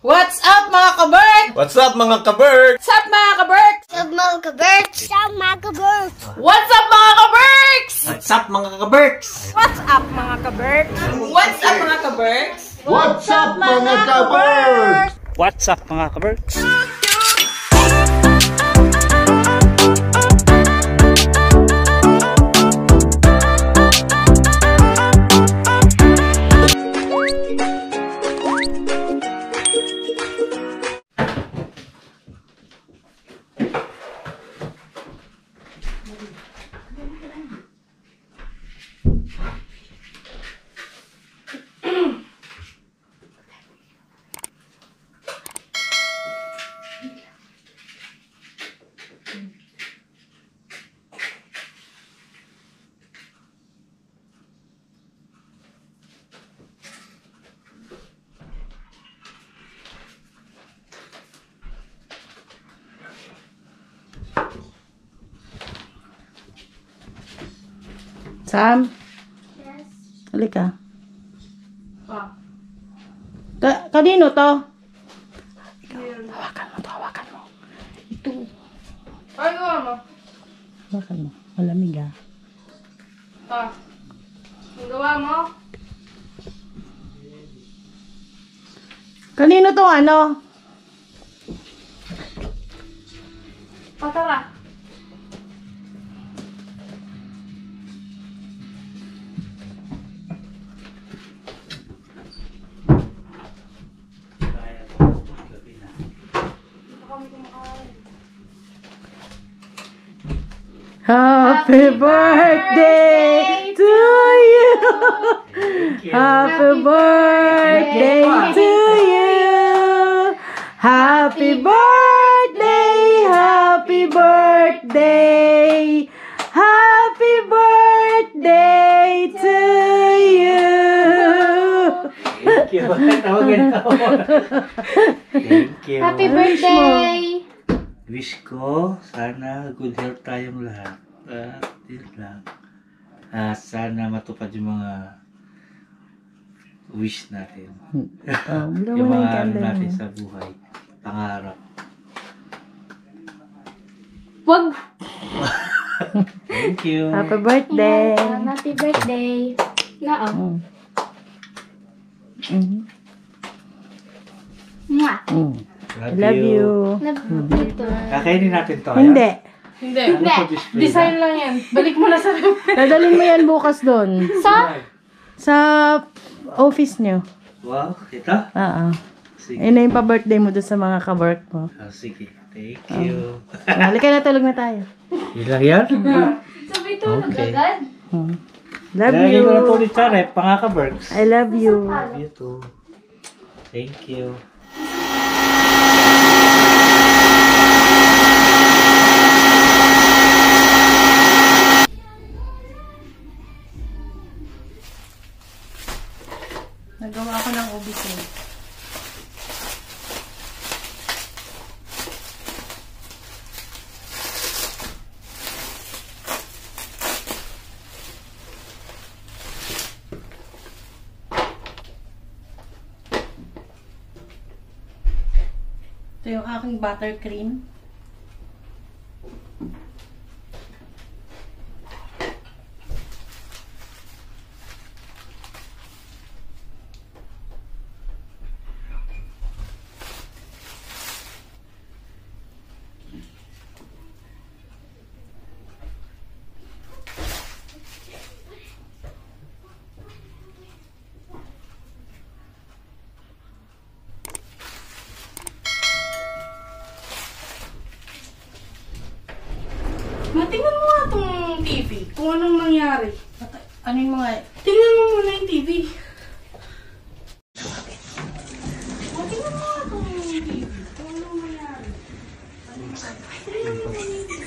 What's up mga kaberk? What's up mga kaberk? What's up mga kaberk? What's up mga kaberks? What's up mga kaberks? What's up mga kaberks? What's up mga kaberks? What's up mga kaberk? What's up mga kaberks? What's up mga kaberks? What's up mga kaberks? Sam? Yes. Halika. Kanino to? Hawakan mo. Ito. Ay, gawa mo. Hawakan mo. Malamig ah. Ang gawa mo? Kanino to ano? Patara. Happy birthday to you. Happy birthday to you. Happy birthday, happy birthday. Happy birthday to you. Thank you. Thank you. Happy birthday! Wish ko, sana good health tayong lahat. At yun lang. Sana matupad yung mga wish natin. Yung mga ano natin sa buhay. Pangarap. Wag! Thank you. Happy birthday. Happy birthday! Nao. Mwah! I love you. Love you too. Kakainin natin to. Hindi. Hindi. Ano po display? Design lang yan. Balik mo na sa rep. Dadalhin mo yan bukas doon. Sa office niyo. Wow, ito? Oo. Sige. Ayun na yung pa-birthday mo doon sa mga ka-work mo. Sige. Thank you. Halika na, tulog na tayo. Yun lang yan? Sabi tulog agad. Love Lagi you. ko na po ulit sa rep, pangaka-berks. I love you. Love you too. Thank you. Nagawa ako ng ubi cake. Ito yung aking buttercream. Tingnan mo nga itong TV. Kung anong nangyari. Ano yung mga... Tingnan mo muna yung TV. Tingnan mo nga itong TV. Kung anong nangyari. Tingnan mo muna yung TV.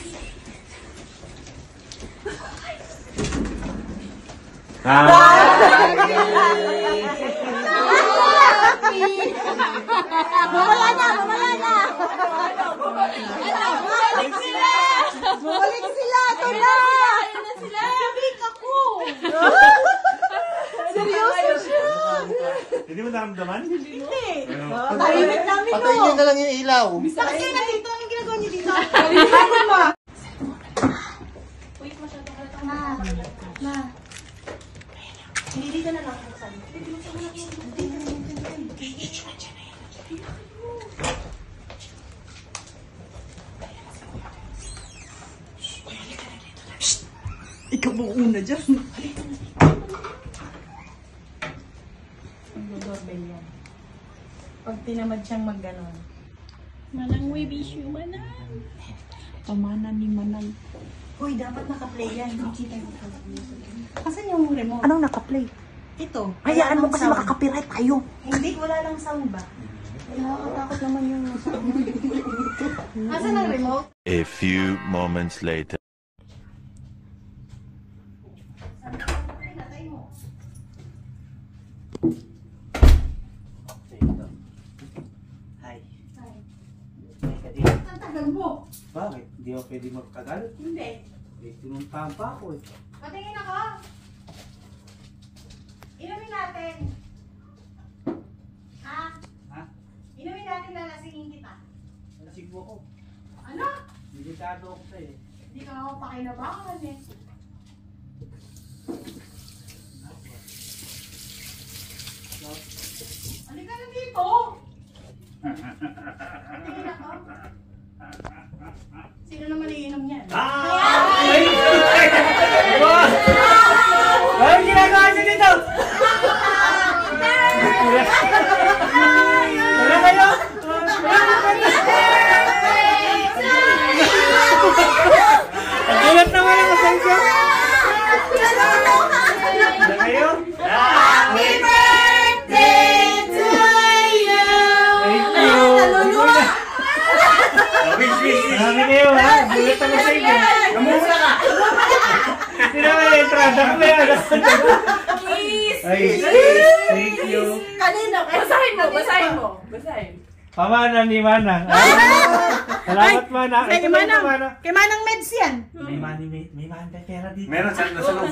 Mamala na! Bumalik sila! Ito na! Sabik ako! Seryoso siya! Hindi mo naramdaman? Hindi. Tahimik namin, Patayin nyo na lang yung ilaw. Kasi nandito, anong ginagawa niyo dito? Balihan mo ba? Hindi dito na lang. Ikaw mo una dyan. Mag-doorbell yan. Pag tinamad siyang mag-ganon. Manang we wish you, Manang. Pamana ni Manang. Uy, dapat naka-play yan. Asan yung remote? Anong naka-play? Ito. Hayaan mo kasi sound. makaka-copyright tayo. Hindi, wala lang sound ba? Nakakatakot naman yung sound. Asan ang remote? A few moments later. Hi. Ang tagal mo. Bakit? Hindi ako pwede magtagal? Hindi. Tinumpang pa ako eh. Patingin ako. Inumin natin. Ha? Ha? Inumin natin, lalasingin kita. Nalasig mo ako. Ano? Delikado ako sa'yo. Hindi ka ako pakilabangan eh. Halika na dito. Patingin ako. Sino naman iinom yan? Anong ginagawa niyo dito? Wala kayo? Ang gulat naman ako sa inyo. Wala kayo? Happy birthday to you! Thank you. Naluluwa! Marami kayo ha? Gulat ako sa inyo. Namumula ka. Hindi naman yung entrada ko yan. Please! Ay, thank you. Kanina, basahin mo, basahin mo. Basahin. Pamana ni Manang. Salamat Manang. Ito ba ito Manang? Kay Manang Meds yan. May money, may pera dito. Meron sa loob.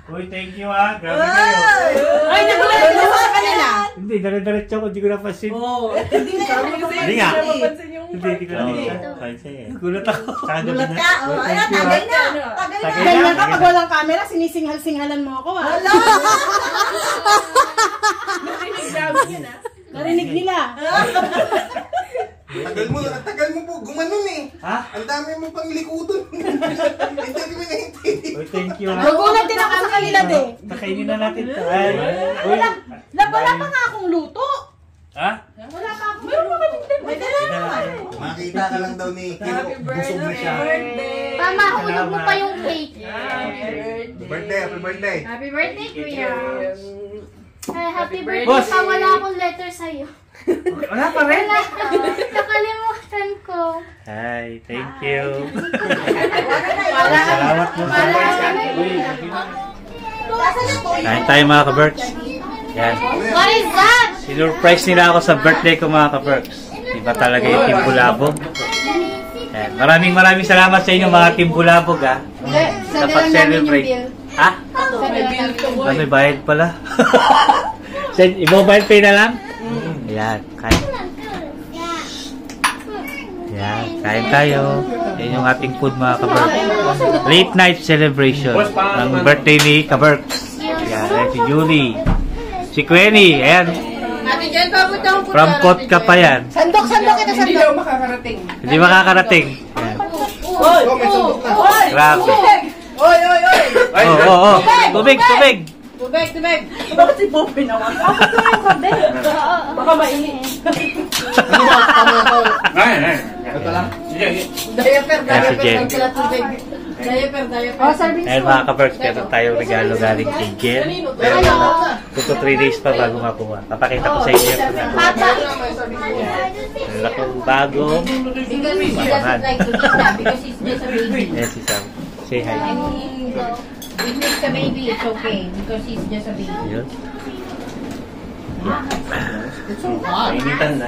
Uy, thank you ha. Grabe kayo. Ay, nagulat mo sa kanila. Hindi, dire-diretso ako. Hindi ko napansin. Hindi nga. Hindi ko napansin. Gulat ako. Gulat ka? Oh, ayan, tagay na. Tagay na. Tagay Ganyan na. ka pag walang camera, sinisinghal-singhalan mo ako ha. Hala! Narinig nila. Tagal mo po, gumanon eh. Ha? Ang dami mo pang likudon. Hindi ko naintindihan. Uy, thank you ha. Nagulat din ako sa kanila, de. Nakainin na natin to. Ay. Uy. Wala pa nga akong luto. Ha? Wala pa akong meron pa kaming din. May dala naman. Makita ka lang daw ni Kiro. Busog na siya. Tama, hulog mo pa yung cake. Birthday, happy birthday. Happy birthday, Kuya. Ay, happy birthday Boss. pa. Wala akong letter sa'yo. Wala pa rin. Wala ka. Nakalimutan ko. Hi, thank you. Wala. Salamat po sa Uy. Wala. Kain tayo mga ka-Berks. Yan. What is that? Sinurprise nila ako sa birthday ko mga ka-Berks. Iba talaga yung Team Bulabog. Yan. Maraming salamat sa inyo mga Team Bulabog ha. Sa pag-celebrate. Ha? Ano, may bayad pala. I-mobile pay na lang? Yan, kain. Yan, kain tayo. Yan yung ating food mga ka-Berks. Late night celebration ng birthday ni ka-Berks. Yan, ayan si Julie. Si Quenny, ayan. Ate Jen, papunta akong From Kotka pa yan. Sandok ito, sandok. Hindi daw makakarating. Hindi makakarating. Yan. Oy! Oy! Grabe. Oy! Oy! Oy! Oh. Tubig. Tubig! Bakit si Popoy naman? Bakit ko yung kabe? Baka mainit. Ito lang. Diaper. Ayan si Jen. Diaper. Oh, serving Ayan mga ka-Berks, meron tayong regalo galing kay Jen. Ano? 2 to 3 days pa bago makuha. Papakita ko sa inyo. Papa. Meron akong bagong Because he doesn't like to eat that because he's just a baby. Yes, si Sam. Say hi. If he's a baby, it's okay because he's just a baby. Yun. Mainitan na.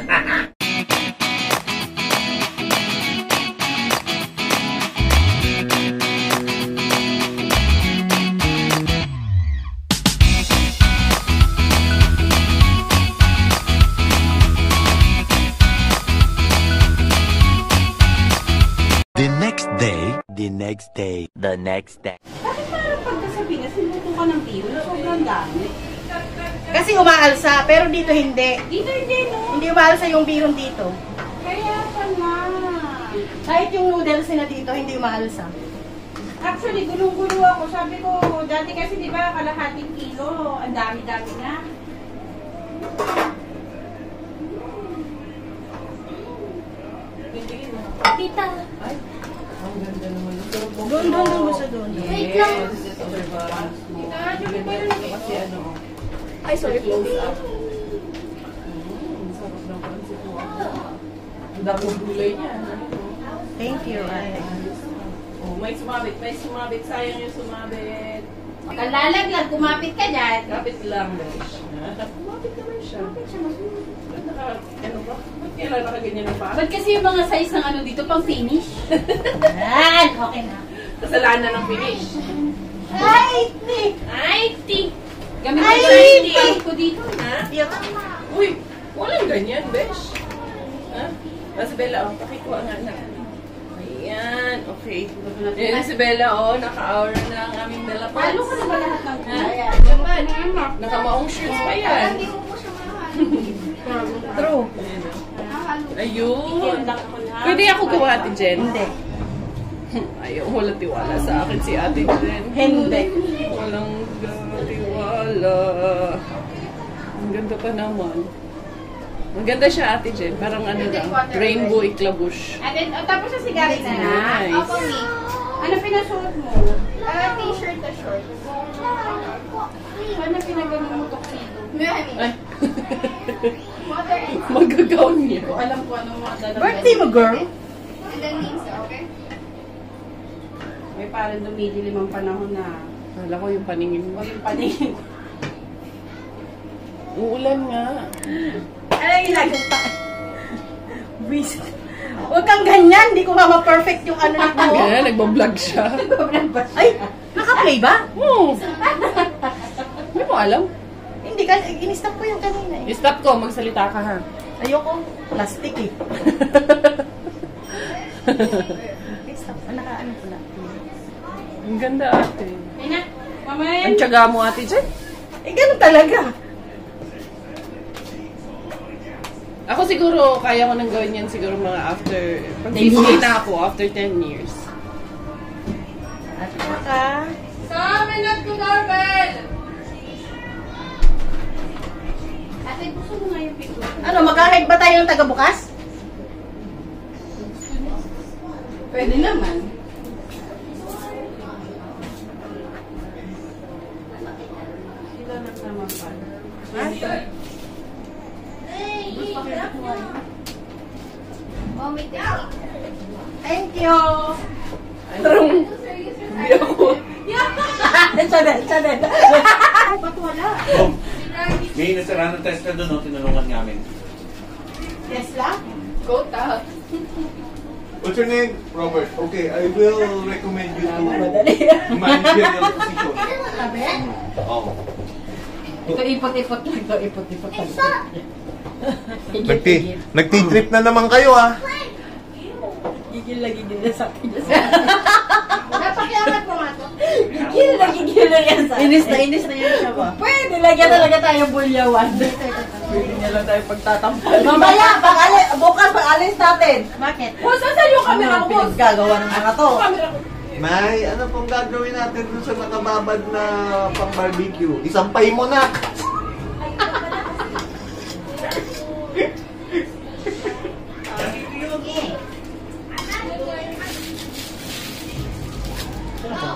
next day. Bakit parang pagkasabi na sinuto ka ng biro? Sobrang dami. Kasi umaalsa, pero dito hindi. Dito hindi, no? Hindi umaalsa yung biro dito. Kaya pala. Kahit yung noodles na dito, hindi umaalsa. Actually, gulong-gulo ako. Sabi ko, dati kasi di ba kalahating kilo, ang dami-dami na. Tita. Doon mo sa doon. Wait lang. Ay, sorry po. Ang daming gulay niya. Thank you, ate. Oh, may sumabit. Sayang yung sumabit. Kalalaglag, kumapit ka dyan. Kapit lang, guys. Kumapit naman siya. Ano ba? Ba't kailan nakaganyan ng paa? Ba't kasi yung mga size ng ano dito, pang finish? Yan! Okay na. Kasalanan ng finish. Ay, Nick! Ay, ti! Gamit ko Ay, yung ti! gamit ko dito. Ha? Yan. Uy, walang ganyan, besh. Ha? Si Bella, pakikuha nga na. Ayan, okay. Ayan si Bella, naka-aura na ang aming Bella Pats. Palo ka na ba lahat ng kaya? Nakamaong shoes pa yan. Hindi ko po siya mahal. True. Ayun. Pwede ako gawa, Ate Jen? Hindi. Ayaw, walang tiwala sa akin si Ate Jen. Hindi. Walang tiwala. Ang ganda pa naman. Maganda siya, Ate Jen. Parang ano lang, rainbow iklabush. And then, tapos sa sigaret na na. Nice. Opo, me. Ano pinasuot mo? T-shirt na short. Ano pinagano mo tuxedo? Ay, Mother and magagaw niya. Alam ko ano mga dalang. Birthday mo, girl. and then Lisa, okay? May parang dumidilim ang panahon na. Kala ko yung paningin mo. O yung paningin. Uulan nga. Ay, lagi pa. Wisit. Huwag kang ganyan. Hindi ko ma-perfect yung ano nito. Ganyan, nagbablog siya. Ay, naka-play ba? Oo. Hindi mo alam. Hindi ka, in-stop ko yung kanina eh. I-stop ko, magsalita ka ha. Ayoko. Plastic eh. I-stop. Naka-ano pala. Ang ganda, ate. Ay na, mamaya. Ang tiyaga mo, Ate Jen. Eh, ganun talaga. Ako siguro, kaya ko nang gawin yan siguro mga after, pag 50 na ako, after 10 years. At saka, Sa minute ko, doorbell! Ate, gusto mo nga yung picture? ano, mag-hide ba tayo ng taga-bukas? Pwede naman. Sila naman pa. Mommy, thank you. Thank you! Tarong, hindi ako. Chanel. Ba't wala? Oh, may nasaranan Tesla doon, no? Tinulungan namin. Tesla? Go ta. What's your name? Robert. Okay, I will recommend you to managerial position. Oh. Ito ipot-ipot lang. Ito ipot-ipot lang. Nagti-trip na naman kayo, ah. Gigil na sa akin. Napakiangat mo nga to. Gigil na yan sa akin. Inis na yun siya ba? Pwede, lagyan talaga tayo bulyawan. Pwede niya lang tayo pagtatampal. Mamaya, bukas pag-alis natin. Bakit? Boss, saan yung camera ko, boss? Gagawa ng mga to. Camera ko. May, ano pong gagawin natin dun sa nakababad na pang-barbecue? Isampay mo na!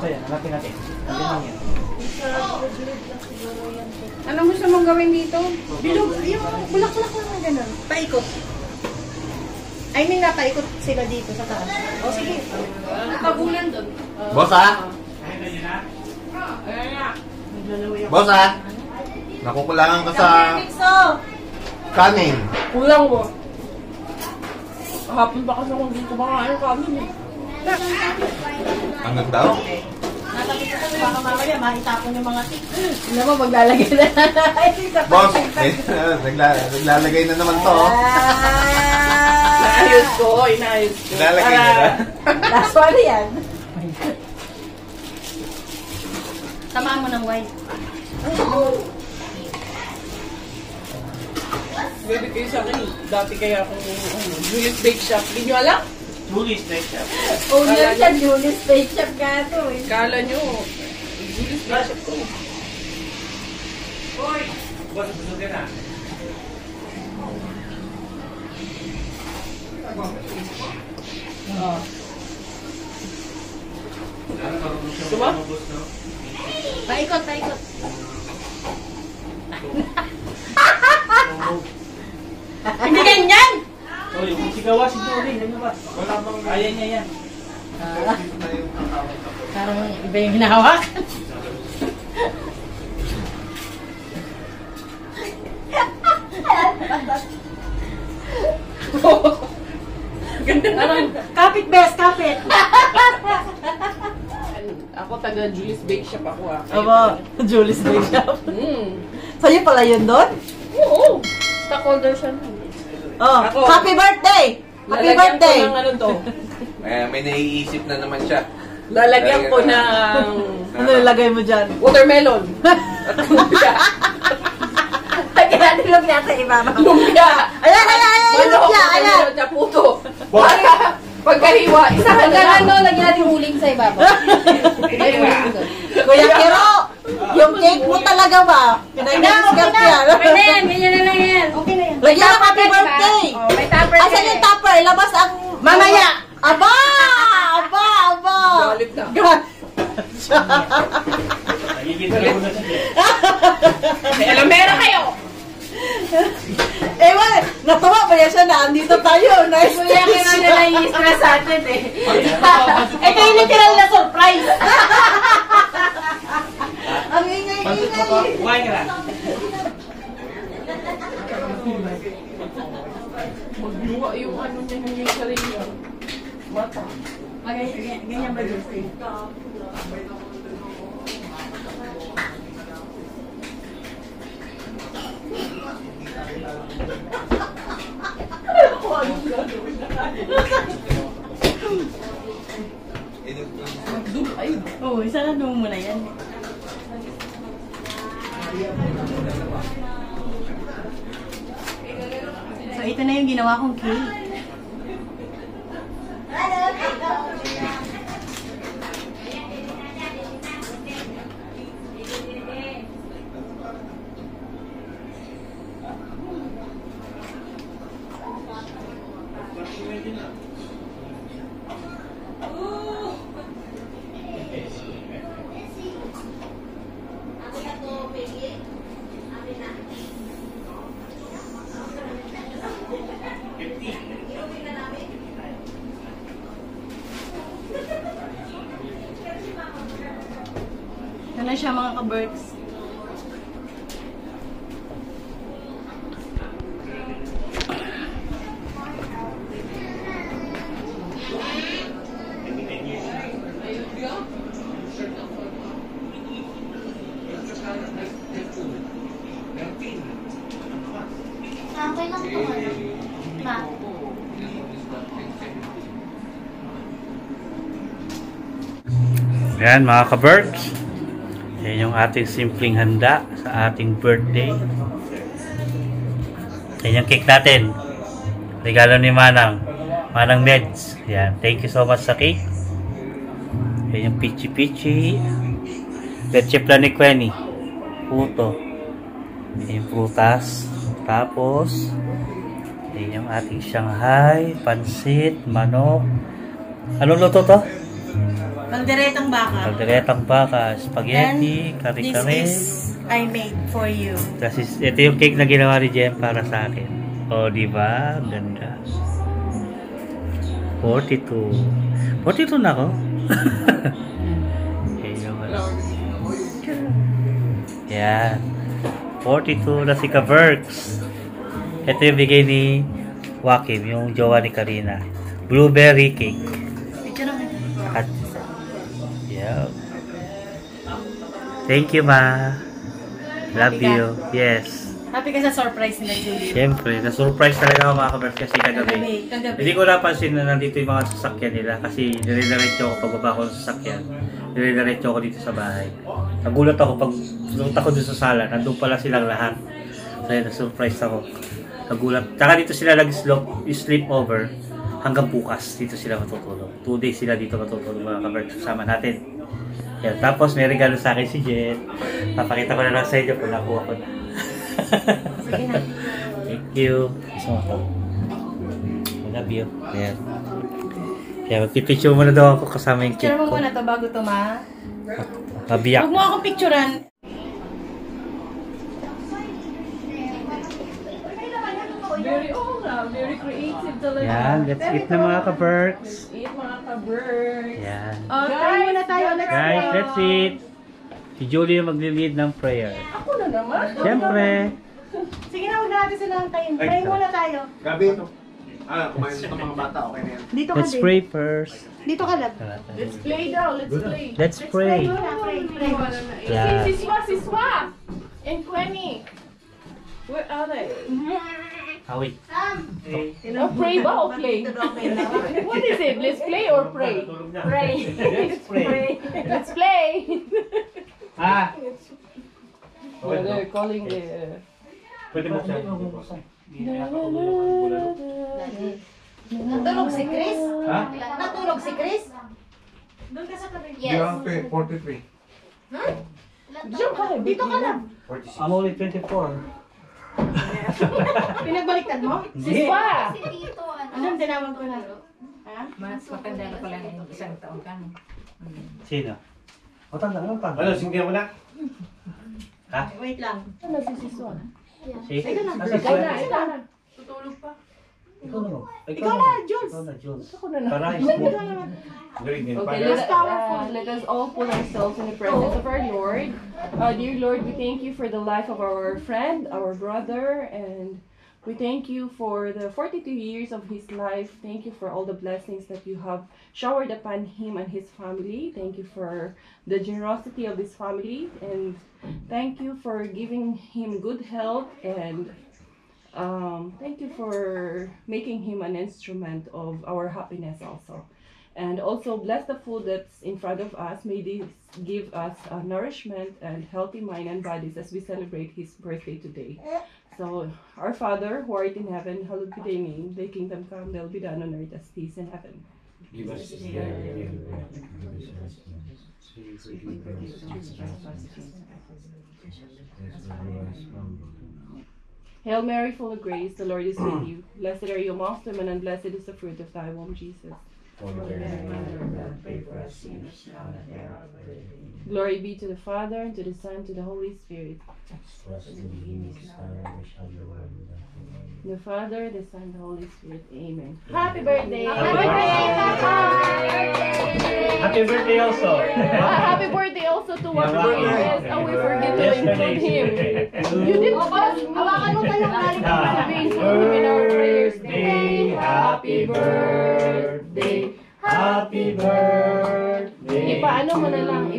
Hanapin natin. Anong gusto mong gawin dito? Bilog, yung bulak-bulak lang na gano'n. Paikot. I mean, napaikot sila dito sa taas. O, sige. Tabunan doon. Boss, ah? Boss, ah? Nakukulangan ka sa Pixo! kanin. Kulang mo. Kahapon pa kasi akong dito kumakain kami eh. Ano daw? Natapos ko kasi baka mamaya mahitapon yung mga tik. Alam mo, maglalagay na. Boss, naglalagay na naman to. Inaayos ko. Naglalagay na. Last one yan. Tamaan mo ng white. Baby kayo sa akin, dati kaya akong Julie's Bake Shop. Hindi nyo alam? Julie's Bake Shop. Oh, yan siya, Julie's Bake Shop ka to eh. Kala nyo, Julie's Bake Shop ko. Hoy! Bukas busog ka na. Diba? Paikot, paikot. Hindi ganyan! Oh, yung sigawa si Julie, ano ba? Wala bang Kaya niya yan. na yung tatawag ako. Parang iba yung hinahawak. Ganda naman. Kapit, best, kapit. Ako taga Julie's Bake Shop ako ah. Aba, Julie's Bake Shop. Sa'yo pala yun doon? Oo. Stockholder siya nun. Oh, Ako. happy birthday! Happy Lalagyan birthday! ko ng ano to. May naiisip na naman siya. Lalagyan ko ng Ano nilagay mo dyan? watermelon. At lumpia. Lagyan natin lumpia sa ibaba. Lumpia. Ayan, ayan, ayan, Manok, lumpia, ayan. watermelon, Chaputo. Pagkahiwa, isa ka Hanggang lang. ano, lagyan natin huling sa ibabaw. Kuya Kero, yung cake mo talaga ba? Pinag-discount yan. Okay na yan, ganyan na lang yan. Okay na yan. Lagyan ng happy birthday! Oh, may tupper ka Asan eh. yung tupper? Labas ang... Mamaya! Aba! Aba! Aba! Galit na. Nagiging talaga na siya. May alamera kayo. Ewan, natuwa ba yan siya na andito tayo? Nice to Kuya, meet kaya you. na nai-stress sa atin eh. Ito yung literal na surprise. Ang ingay-ingay. Kumain ka na. Magluwa yung ano niya yung sarili niya. Mata. Ganyan ba yun? Oo, isa na mo muna yan. So, ito na yung ginawa kong cake. Ito na siya mga ka-birds. Okay lang po. Ma. Yan mga ka-birds. Yan yung ating simpleng handa sa ating birthday. Yan yung cake natin. Regalo ni Manang. Manang Meds. Yan. Thank you so much sa cake. Yan yung pichi-pichi. Leche plan ni Quenny. Puto. Yan yung prutas. Tapos, yan yung ating Shanghai, pansit, manok. Anong luto to? Kalderetang baka. Kalderetang baka, spaghetti, kare-kare. This is I made for you. Kasi ito yung cake na ginawa ni Jem para sa akin. O, diba? Ganda. 42. 42 na ako. Yan. 42 na si Ka-Berks. Ito yung bigay ni Joaquim, yung jowa ni Karina. Blueberry cake. Picture lang. At, yeah. Thank you, Ma. Love you. Yes. Happy ka sa surprise nila, Julie. Siyempre, na-surprise talaga ako mga kaberks kasi kagabi. Kagabi. Hindi ko napansin na nandito yung mga sasakyan nila kasi nire-diretso ako pagbaba ko ng sasakyan. Nire-diretso ako dito sa bahay. Nagulat ako pag punta ko dito sa sala, nandun pala silang lahat. Kaya na-surprise ako. Nagulat. Tsaka dito sila nag-sleep over hanggang bukas. Dito sila matutulog. 2 days sila dito matutulog mga kaberks kasama natin. Yan. Tapos may regalo sa akin si Jet. Papakita ko na lang sa inyo kung nakuha ko na. Sige na. Thank you. So, I love you. Ayan. Kaya magpipicture muna daw ako kasama yung Picture cake mo ko. muna to bago to, ma. Mabiyak. Huwag mo akong picturean. Very creative talaga. Yan, let's eat na mga ka-Berks. Eat mga ka-Berks. Yan. Oh, try muna tayo. Let's Guys, go. let's eat. Si Julie yung magli-lead ng prayer. Ako na naman. Siyempre. Sige na, huwag na natin silang tayo. Try muna tayo. Gabi. Kumain sa mga bata, okay na yan. Dito ka Let's din. pray first. Dito ka lang. Let's play daw. Let's play. Let's pray. Muna, pray. Yeah. Siswa. And Quenny. Where are they? Ah, wait. Oh, pray ba o play? What is it? Let's play or pray? Pray. Let's pray. Let's play. Ah. Well, they're calling the... Pwede mo siya. Natulog si Chris? Ha? Natulog si Chris? Doon ka sa tabi. Yes. 43. Diyan ka, Dito ka lang. I'm only 24. Pinagbaliktad mo? Siswa! Si Tito, ano? Anong tinawag ko na? Ha? Mas matanda na pala ng isang taon ka. Sino? O, tanda. Anong tanda? Ano, singgan mo na? Ha? Wait lang. Ano si Siswa? Si? Ikaw na. Nasa Ikaw na, sweater. ikaw na. Tutulog pa. Ikaw na. Ikaw na, Jules. Ikaw na, Jules. Ako na na. Para Ikaw naman. Okay, let us all put ourselves in the presence of our Lord. Dear Lord, we thank you for the life of our friend, our brother, and we thank you for the 42 years of his life. Thank you for all the blessings that you have showered upon him and his family. Thank you for the generosity of this family, and thank you for giving him good health, and thank you for making him an instrument of our happiness also. And also bless the food that's in front of us. May this give us nourishment and healthy mind and bodies as we celebrate his birthday today. So, our Father, who art in heaven, hallowed be thy name. Thy kingdom come, thy will be done on earth as it is in heaven. Give us this Hail Mary, full of grace, the Lord is with you. Blessed are you amongst women, and blessed is the fruit of thy womb, Jesus. Glory be to the Father, and to the Son, and to the Holy Spirit. The Father, the Son, and the Holy Spirit. Amen. Happy birthday! Happy birthday also. Happy birthday also to one of our guests. Oh, we forget to include him. You did Hawakan mo tayo. in our prayers. Happy birthday. Happy birthday. Ipaano mo na lang,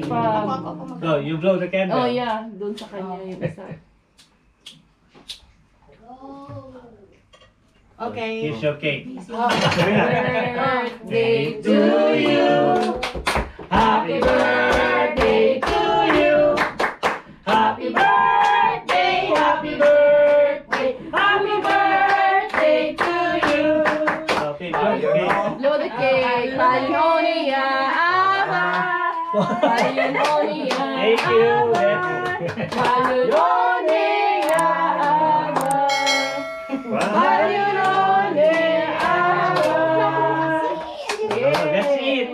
No, you blow the candle. Oh yeah, doon sa kanya yung isa. Okay. Here's your cake. Birthday to you. Happy birthday to you. Happy birthday, happy birthday, happy birthday to you. Happy birthday. Blow the cake. Palinonia, Ava. Palinonia, Thank you. Palinonia, Ava. Palinonia, Ava. Let's eat.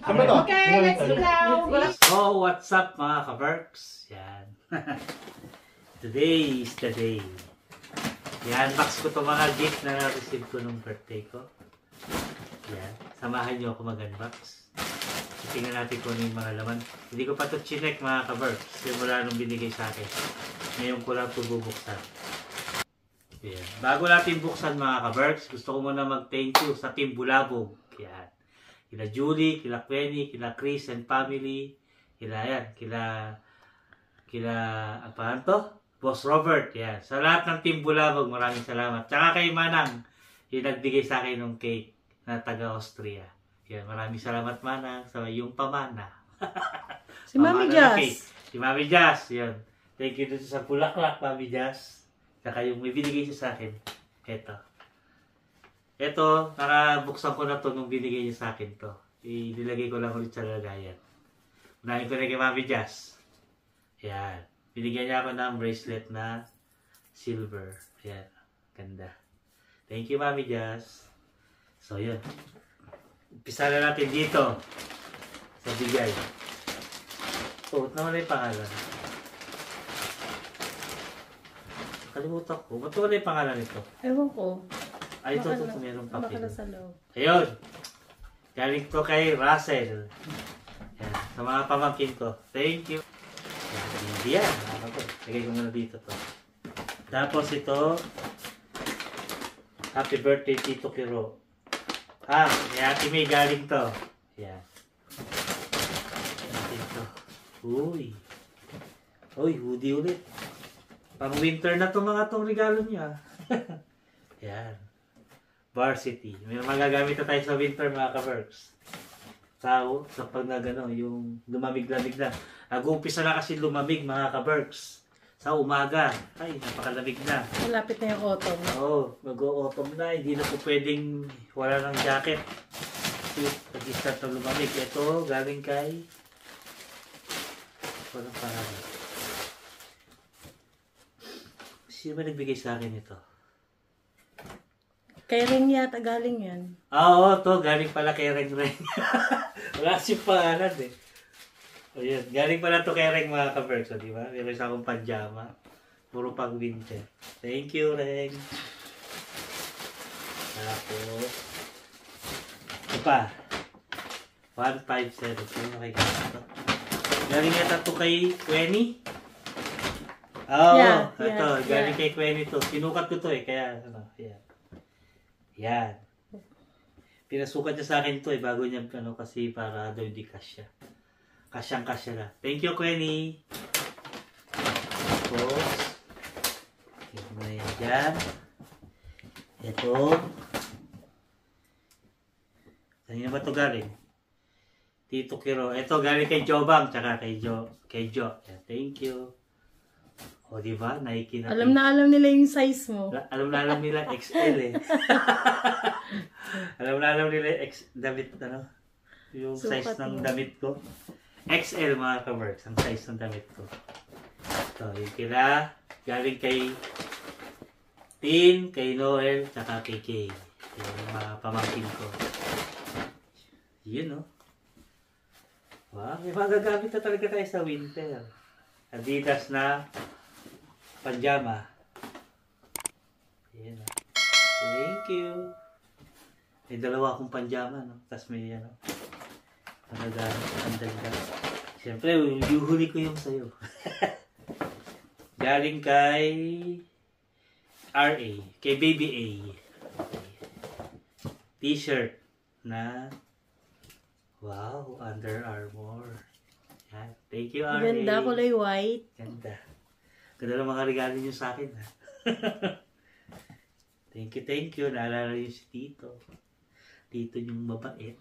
Ano to? Okay, let's eat now. Oh, what's up mga ka-Berks? Yan. Today is the day. Yan, box ko itong mga gift na na-receive ko nung birthday ko. Yan. Samahan niyo ako mag-unbox. Tingnan natin kung ano yung mga laman. Hindi ko pa ito chinek mga ka-Berks. Simula nung binigay sa akin. Ngayon ko lang ito bubuksan. Yan. Bago natin buksan mga ka-Berks, gusto ko muna mag-thank you sa Team Bulabog. Yan. Kila Julie, kila Quenny, kila Chris and family. Kila yan. Kila, ang pangalan to? Boss Robert, yan. Sa lahat ng Team Bulabog, maraming salamat. Tsaka kay Manang, yung nagbigay sa akin ng cake na taga-Austria. Yan, maraming salamat Manang sa yung pamana. Si Mami Jazz. Si Mami Jazz, yan. Thank you dito sa bulaklak, Mami Jazz. Tsaka yung may binigay siya sa akin. Ito, nakabuksan ko na to nung binigay niya sa akin to. Inilagay ko lang ulit sa lagayan. Unahin ko na kay Mami Jazz. Yan. Binigyan niya ako ng bracelet na silver. Ayan. Ganda. Thank you, Mami Jazz. So, yun. Umpisa na natin dito. Sa bigay. Oh, naman yung pangalan. Kalimutan ko. Ba't wala yung pangalan nito? Ewan ko. Ay, ito. Mayroong Baka papel. nasa loob. Ayun. Galing to kay Russell. Yan. Sa mga pamangkin ko. Thank you. Yan. Lagay ko muna dito to. Tapos ito. Happy birthday, Tito Kiro. May Ate May galing to. Yan. Ito. Uy, hoodie ulit. Pang winter na to mga tong regalo niya. Yan. Varsity. May magagamit na tayo sa winter mga ka-Berks. Tao, sa pag na gano'n, yung lumamig-lamig na. Nag-uumpisa na kasi lumamig mga ka-Berks. Sa umaga. Ay, napakalamig na. Malapit na yung autumn. Oo, mag-autumn na. Hindi na po pwedeng wala ng jacket. Pag-start na lumamig. Ito, galing kay... Walang pangalan. Sino ba nagbigay sa akin ito? Kay Ring yata galing yan. Oo, to galing pala kay Reng. Wala si pangalan eh. O yun, galing pala to kay Reng mga ka-Berks, di ba? Meron sa akong pajama. Puro pang winter. Thank you, Reng. Tapos, ito pa. 157. Sino nakikita ito? Galing yata to kay Quenny. Oo, ito. Galing kay Quenny to. Sinukat ko to eh. Kaya, yan. Yan. Pinasukat niya sa akin to eh. Bago niya, kasi para daw di kasya. Kasyang-kasya na. Thank you, Quenny. Tapos, ito na yan dyan. Ito. Saan na ba ito galing? Tito Kiro. Ito galing kay Jobang, tsaka kay Jo. Yeah, thank you. O, diba? Nike na. Alam na alam nila yung size mo. Alam na alam nila XL eh. Alam na alam nila damit, yung Sukat size ng mo. damit ko. XL mga ka-Berks, ang size ng damit ko. So, yung kila, galing kay Tin, kay Noel, tsaka kay Kay. Yung mga pamangkin ko. Yun, no? Wow, may magagamit na talaga tayo sa winter. Adidas na pajama. Ayan, no? Thank you. May dalawa akong pajama, no? Tapos may, magagamit ang dagdag. Siyempre, yuhuli ko yung sayo. Galing kay RA, kay Baby A. T-shirt na wow, Under Armour. Yan. Thank you, RA. Ganda, kulay white. Ganda. Ganda ng mga regalo niyo sa akin, ha? Thank you. Naalala niyo si Tito. Tito yung mabait.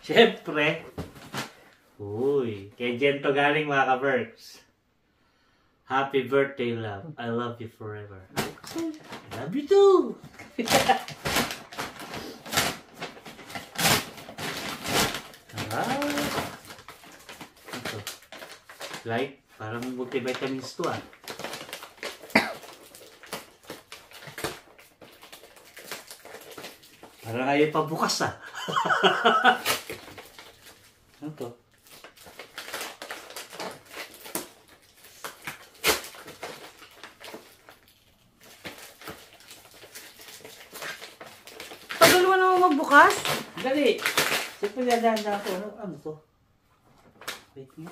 Siyempre. Uy, kay Jen to galing mga ka-Berks. Happy birthday, love. I love you forever. I love you too. Ito. Like, parang multivitamins to ah. Parang ayaw pa bukas ah. Ano to? Tagal mo naman magbukas? Dali! Siyempre nadanda ako. Ano to? Wait nga.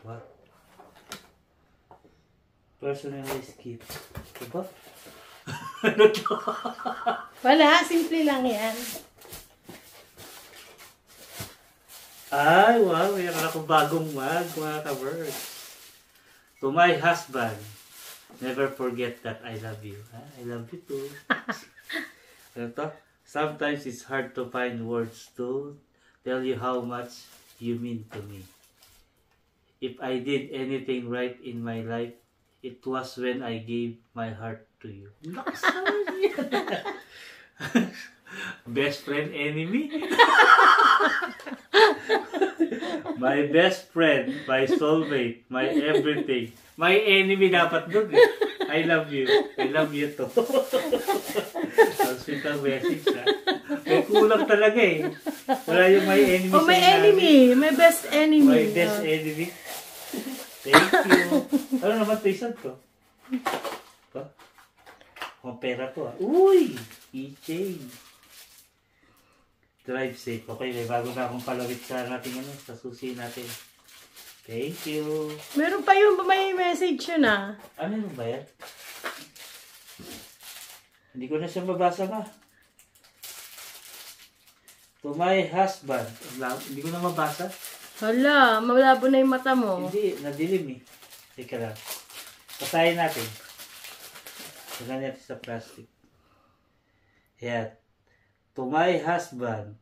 What? Personalized gift. Ito ba? Ano to? Wala, simple lang yan. Ay, wow. Mayroon akong bagong mug, mga ka-Berks. To my husband, never forget that I love you. I love you too. Ano to? Sometimes it's hard to find words to tell you how much you mean to me. If I did anything right in my life, it was when I gave my heart to you. Best friend, enemy? My best friend, my soulmate, my everything. My enemy dapat dun eh. I love you. I love you too. Ang sweet ang message ha. May kulang talaga eh. Wala yung my enemy. Oh, my enemy. My best enemy. My best enemy. Thank you. Ano naman ito ko? Ito? Mga pera to ha. Uy! E-chain. Drive safe. Okay, may bago na akong palawit sa natin ano, sa susi natin. Thank you. Meron pa yung may message yun ah. Ano yung ba yan? Hindi ko na siya mabasa ba? To my husband. Hindi ko na mabasa. Hala, malabo na yung mata mo. Hindi, nadilim eh. Teka lang. Pasahin natin. Pagyan natin sa plastic. Yan. To my husband,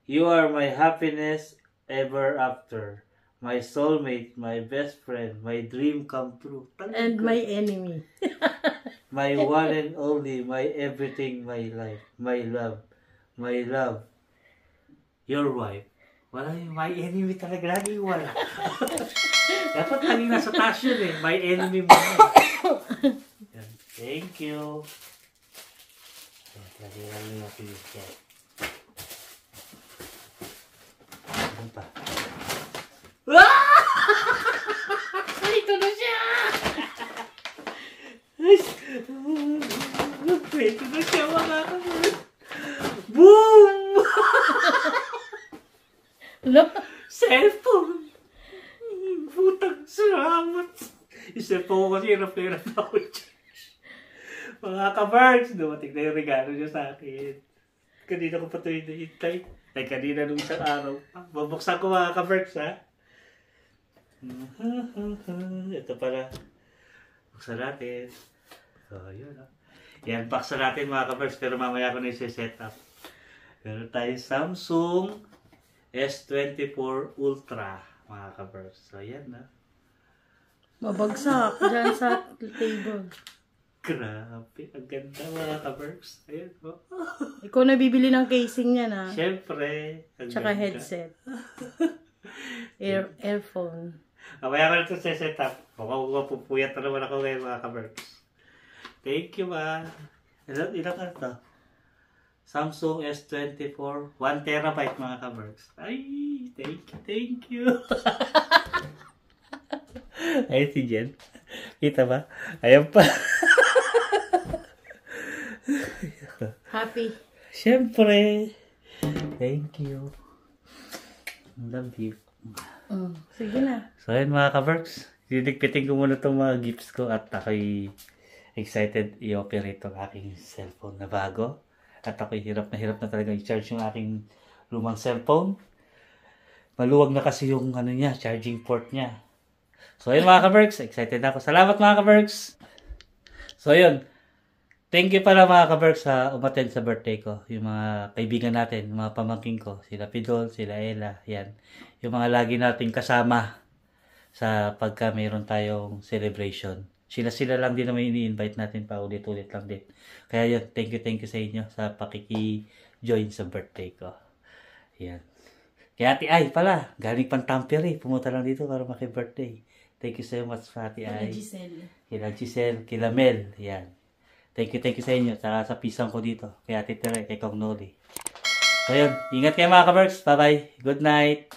you are my happiness ever after. My soulmate, my best friend, my dream come true. And my enemy. My one and only, my everything, my life, my love, my love. Your wife. Wala yung my enemy talaga. Lagi wala. Dapat lagi nasa taas yun eh. My enemy mo. Yan. Thank you. Lagi natin yan. Ano pa? Ito na siya! Ito na siya mga kapatid. Boom! Cellphone! Putang salamat! Yung cellphone ko kasi hirap-hirap na ako i-charge. Mga ka-Berks, dumating na yung regalo niya sa akin. Kanina ko pa ito hinahintay. Ay, kanina nung isang araw. Babuksan ko mga ka-Berks, ha? Ito pala. Buksan natin. So, yun, ha? Yan, baksan natin mga ka-Berks, pero mamaya ko na i-set up. Meron tayo Samsung S24 Ultra, mga ka-Berks. So, yan, ha? Mabagsak dyan sa table. Grabe, ang ganda mga ka-Berks. Ayan po. Ikaw na bibili ng casing niya na. Siyempre. Tsaka headset. Earphone. Mamaya ko na ito set up. Mukhang mapupuyat na naman ako ngayon mga ka-Berks. Thank you ma. Ilan ka ito? Samsung S24 1 terabyte mga ka-Berks. Ay, thank you. Ay, si Jen. Kita ba? Ayan pa. Happy. Siyempre. Thank you. Love you. Sige na. So, ayan mga ka-Berks. Didikpitin ko muna itong mga gifts ko at ako'y excited i-operate itong aking cellphone na bago. At ako'y hirap na talaga i-charge yung aking lumang cellphone. Maluwag na kasi yung ano niya, charging port niya. So, ayun mga ka-Berks. Excited na ako. Salamat mga ka-Berks. So, ayun. Thank you pala mga ka-Berks sa umattend sa birthday ko. Yung mga kaibigan natin, yung mga pamangking ko. Sila Pidol, sila Ella. Yan. Yung mga lagi nating kasama sa pagka mayroon tayong celebration. Sila lang din naman ini-invite natin pa ulit-ulit lang din. Kaya yun, thank you sa inyo sa pakiki-join sa birthday ko. Yan. Kaya Ate Ay pala, galing pang Tampere. Pumunta lang dito para maki-birthday. Thank you so much Ate Ay. Kila Giselle, kila Mel. Yan. Thank you sa inyo. Sa pisang ko dito. Kay Ate Tere, kay Kong Noli. So yun, ingat kayo mga ka-Berks. Bye-bye. Good night.